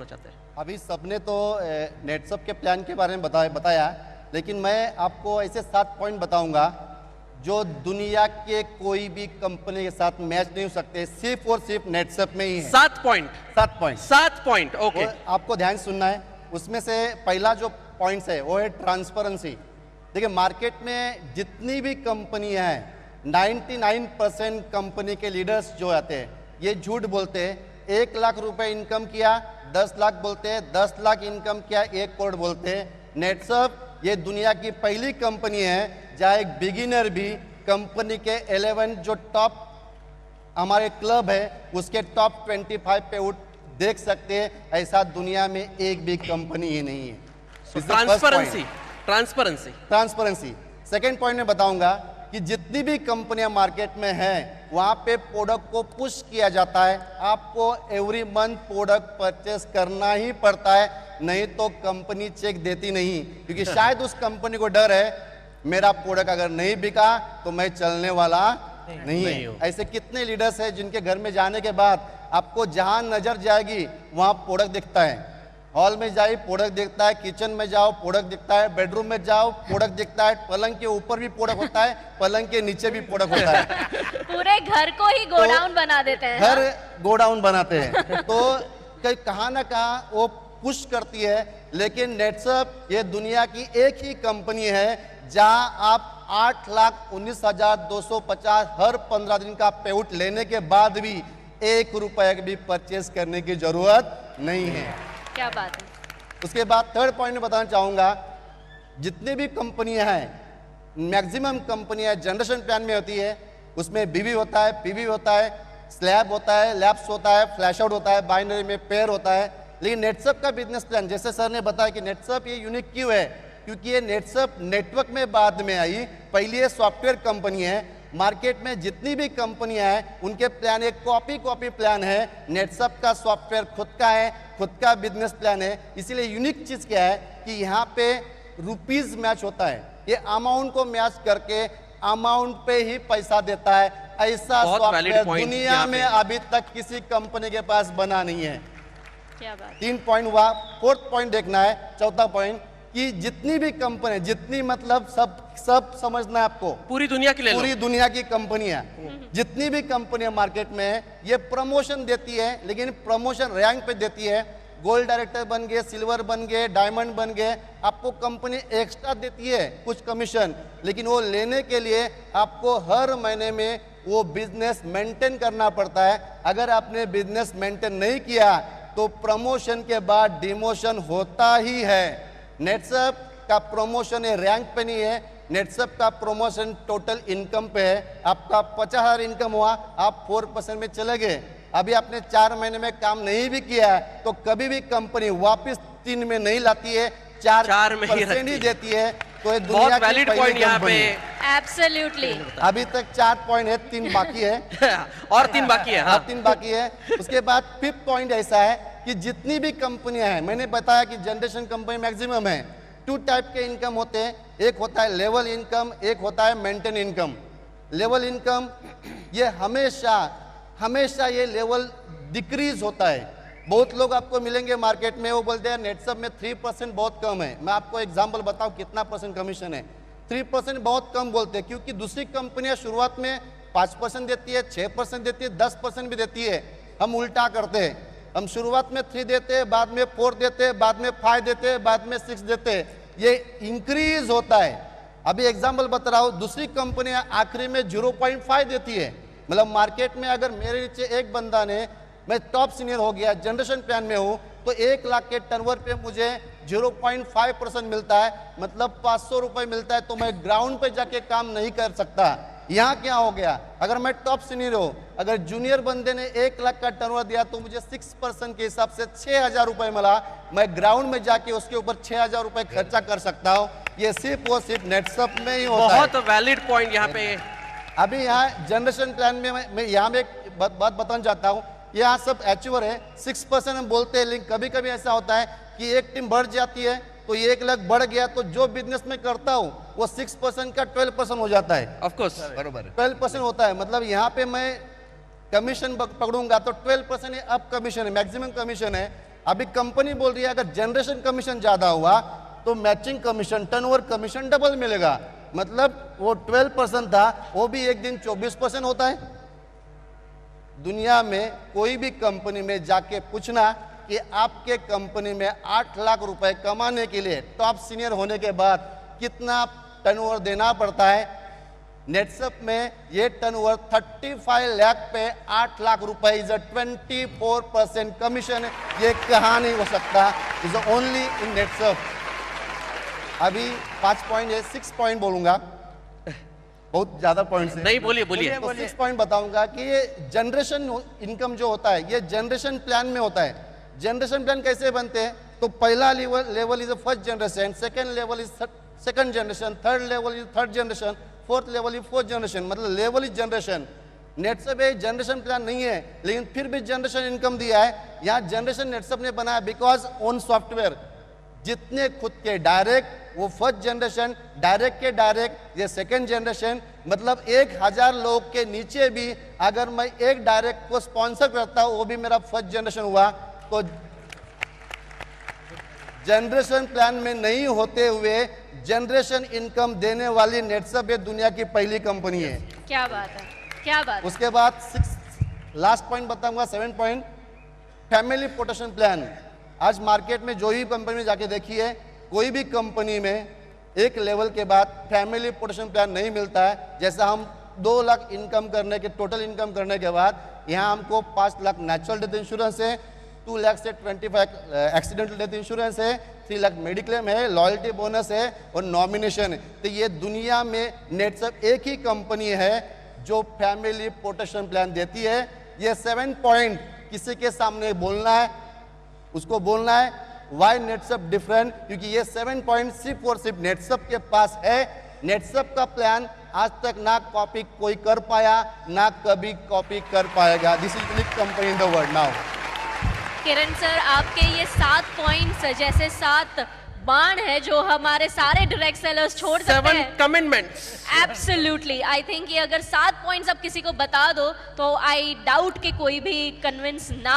चाहते हैं। अभी सबने तो नेटसप के प्लान के बारे में बताया, लेकिन मैं आपको ऐसे 7 पॉइंट बताऊंगा जो दुनिया के कोई भी कंपनी के साथ मैच नहीं हो सकते, सिर्फ और सिर्फ नेटसप में ही है। 7 पॉइंट। 7 point, okay. आपको ध्यान सुनना है। उसमें से पहला जो पॉइंट है वो है ट्रांसपेरेंसी। देखिए, मार्केट में जितनी भी कंपनियां हैं, 99% कंपनी के लीडर्स जो आते हैं ये झूठ बोलते हैं। 1 लाख रुपए इनकम किया, 10 लाख बोलते हैं, 10 लाख इनकम किया, 1 करोड़ बोलते हैं। नेटसप ये दुनिया की पहली कंपनी है जहां एक बिगिनर भी कंपनी के 11 जो टॉप हमारे क्लब है उसके टॉप 25 पे उठ देख सकते हैं। ऐसा दुनिया में एक भी कंपनी ही नहीं है। ट्रांसपेरेंसी। सेकेंड पॉइंट में बताऊंगा कि जितनी भी कंपनियां मार्केट में हैं वहां पे प्रोडक्ट को पुश किया जाता है। आपको एवरी मंथ प्रोडक्ट परचेस करना ही पड़ता है, नहीं तो कंपनी चेक देती नहीं, क्योंकि शायद उस कंपनी को डर है मेरा प्रोडक्ट अगर नहीं बिका तो मैं चलने वाला नहीं है। ऐसे कितने लीडर्स हैं जिनके घर में जाने के बाद आपको जहां नजर जाएगी वहां प्रोडक्ट दिखता है। हॉल में जाइए प्रोडक्ट दिखता है, किचन में जाओ प्रोडक्ट दिखता है, बेडरूम में जाओ प्रोडक्ट दिखता है, पलंग के ऊपर भी प्रोडक्ट होता है, पलंग के नीचे भी प्रोडक्ट होता है। पूरे घर को ही गोडाउन बना देते हैं। घर गोडाउन बनाते हैं। तो कहीं ना कहीं वो पुश करती है। लेकिन नेटसप ये दुनिया की एक ही कंपनी है जहां आप 8,19,250 हर 15 दिन का पेआउट लेने के बाद भी 1 रुपए भी परचेस करने की जरूरत नहीं है। क्या बात है। उसके बाद थर्ड पॉइंट में बताना चाहूंगा, जितने भी कंपनियां हैं, मैक्सिमम कंपनियां जनरेशन प्लान में होती है। उसमें बीवी होता है, पीवी होता है, स्लैब होता है, लैब्स होता है, फ्लैश आउट होता है, बाइनरी में पेयर होता है। लेकिन नेटसप का बिजनेस प्लान, जैसे सर ने बताया कि नेटसप ये यूनिक क्यों है, क्योंकि ये नेटसप नेटवर्क में बाद में आई, पहले ये सॉफ्टवेयर कंपनी है। मार्केट में जितनी भी कंपनियां हैं उनके प्लान एक कॉपी प्लान है। नेटसप का सॉफ्टवेयर खुद का है, खुद का बिजनेस प्लान है। इसीलिए यूनिक चीज क्या है कि यहाँ पे रुपीज मैच होता है, ये अमाउंट को मैच करके अमाउंट पे ही पैसा देता है। ऐसा सॉफ्टवेयर दुनिया में अभी तक किसी कंपनी के पास बना नहीं है। क्या बात। 3 पॉइंट हुआ। फोर्थ पॉइंट देखना है, चौथा पॉइंट कि जितनी भी कंपनी, जितनी मतलब सब समझना है आपको, पूरी दुनिया की ले लो। पूरी दुनिया की कंपनियां, जितनी भी कंपनियां मार्केट में है ये प्रमोशन देती है, लेकिन प्रमोशन रैंक पे देती है। गोल्ड डायरेक्टर बन गए, सिल्वर बन गए, डायमंड बन गए, आपको कंपनी एक्स्ट्रा देती है कुछ कमीशन, लेकिन वो लेने के लिए आपको हर महीने में वो बिजनेस मेंटेन करना पड़ता है। अगर आपने बिजनेस मेंटेन नहीं किया तो प्रमोशन के बाद डिमोशन होता ही है। नेटसप का प्रमोशन है रैंक पे नहीं है, नेटसप का प्रमोशन टोटल इनकम पे है। आपका 50,000 इनकम हुआ, आप 4% में चले गए, अभी आपने 4 महीने में काम नहीं भी किया है तो कभी भी कंपनी वापस 3 में नहीं लाती है, 4% ही देती है। तो ये दुनिया की पहली कंपनी है। एब्सोल्युटली। अभी तक 4 पॉइंट है, 3 बाकी है। और 3 बाकी है। हाँ। 3 बाकी है। उसके बाद 5th पॉइंट ऐसा है कि जितनी भी कंपनियां हैं, मैंने बताया कि जनरेशन कंपनी मैक्सिमम है। 2 टाइप के इनकम होते हैं, एक होता है लेवल इनकम, एक होता है मेंटेन इनकम। लेवल इनकम ये हमेशा ये लेवल डिक्रीज होता है। बहुत लोग आपको मिलेंगे मार्केट में, वो बोलते हैं नेटसप में 3% बहुत कम है। मैं आपको एग्जांपल बताऊं कितना % कमीशन है। 3% बहुत कम बोलते हैं, क्योंकि दूसरी कंपनियां शुरुआत में 5% देती है, 6% देती है, 10% भी देती है। हम उल्टा करते हैं, हम शुरुआत में 3 देते हैं, बाद में 4 देते हैं, बाद में 5 देते हैं, बाद में 6 देते हैं। ये इंक्रीज होता है। अभी एग्जांपल बता रहा हूं, दूसरी कंपनियां आखिरी में 0.5 देती है। मतलब मार्केट में अगर मेरे नीचे एक बंदा ने, मैं टॉप सीनियर हो गया, जनरेशन प्लान में हूं, तो 1 लाख के टर्नओवर पे मुझे 0.5% मिलता है, मतलब 500 रुपए मिलता है। तो मैं ग्राउंड पे जाके काम नहीं कर सकता। यहाँ क्या हो गया, अगर मैं टॉप सीनियर हूं, अगर जूनियर बंदे ने 1 लाख का टर्नओवर दिया तो मुझे 6% के हिसाब से 6,000 रुपए मिला। मैं ग्राउंड में जाके उसके ऊपर 6,000 रुपए खर्चा कर सकता हूँ। ये सिर्फ और सिर्फ नेटसप में ही होता है। बहुत वैलिड पॉइंट यहाँ पे। अभी यहाँ जनरेशन प्लान में मैं यहाँ में एक बात बताना चाहता हूँ। यहाँ सब अचीवर है, 6% हम बोलते हैं, लेकिन कभी कभी ऐसा होता है कि एक टीम बढ़ जाती है तो 1 लाख बढ़ गया, तो जो बिजनेस में करता हूँ वो 6% का 12% हो जाता है। ऑफ कोर्स बरोबर 12% होता है। मतलब यहाँ पे मैं कमीशन पकड़ूंगा तो 12% अब कमीशन है, मैक्सिमम कमीशन है। अभी कंपनी बोल रही है अगर जनरेशन कमीशन ज्यादा हुआ तो matching commission, turnover commission double मिलेगा। मतलब वो 12% था, वो भी एक दिन 24% होता है। दुनिया में कोई भी कंपनी में जाके पूछना कि आपके कंपनी में 8 लाख रुपए कमाने के लिए टॉप सीनियर होने के बाद कितना टर्नओवर देना पड़ता है। नेटसप में ये टर्नओवर 35 लाख पे 8 लाख रुपए इज अ 24% कमीशन। ये कहाँ नहीं हो सकता, इज ओनली इन नेटसप। अभी 5 पॉइंट है, 6 पॉइंट बोलूंगा, बहुत ज्यादा पॉइंट्स है। नहीं, बोलिए बोलिए। तो 6 पॉइंट बताऊंगा कि ये जनरेशन इनकम जो होता है ये जनरेशन प्लान में होता है। जनरेशन प्लान कैसे बनते हैं? तो पहला level is first generation, second level is second generation, third level is third generation, fourth level is fourth generation. मतलब लेवल इज जनरेशन। नेटसप एक जनरेशन प्लान नहीं है, लेकिन फिर भी जनरेशन इनकम दिया है। यहाँ जनरेशन नेटसप ने बनाया बिकॉज ओन सॉफ्टवेयर। जितने खुद के डायरेक्ट वो फर्स्ट जनरेशन, डायरेक्ट के डायरेक्ट ये सेकंड जनरेशन। मतलब 1000 लोग के नीचे भी अगर मैं एक डायरेक्ट को स्पॉन्सर करता हूं वो भी मेरा फर्स्ट जनरेशन हुआ। तो जनरेशन प्लान में नहीं होते हुए जनरेशन इनकम देने वाली नेटसप ये दुनिया की पहली कंपनी है। क्या बात है, क्या बात है। उसके बाद 6 लास्ट पॉइंट बताऊंगा, 7 पॉइंट, फैमिली प्रोटेक्शन प्लान। आज मार्केट में जो ही कंपनी में जाके देखिए, कोई भी कंपनी में एक लेवल के बाद फैमिली प्रोटेक्शन प्लान नहीं मिलता है। जैसा हम 2 लाख इनकम करने के टोटल इनकम करने के बाद यहाँ हमको 5 लाख नेचुरल डेथ इंश्योरेंस है, 2 लाख से 25 एक्सीडेंटल डेथ इंश्योरेंस है, 3 लाख मेडिक्लेम है, लॉयल्टी बोनस है और नॉमिनेशन है। तो ये दुनिया में नेटसप एक ही कंपनी है जो फैमिली प्रोटेक्शन प्लान देती है। ये 7 पॉइंट किसी के सामने बोलना है, उसको बोलना है वाई नेटसप डिफरेंट, क्योंकि ये 7 पॉइंट सिर्फ और सिर्फ नेटसप के पास है। नेटसप का प्लान आज तक ना कॉपी कोई कर पाया, ना कभी कॉपी कर पाएगा। This is unique company in the world now. Kiran sir, आपके ये 7 पॉइंट्स जैसे 7 बाण है जो हमारे सारे डायरेक्ट सेलर्स छोड़ सकते 7 हैं। कमिटमेंट्स। एब्सोल्युटली, आई थिंक ये अगर 7 पॉइंट्स आप किसी को बता दो तो आई डाउट कि कोई भी कन्विंस ना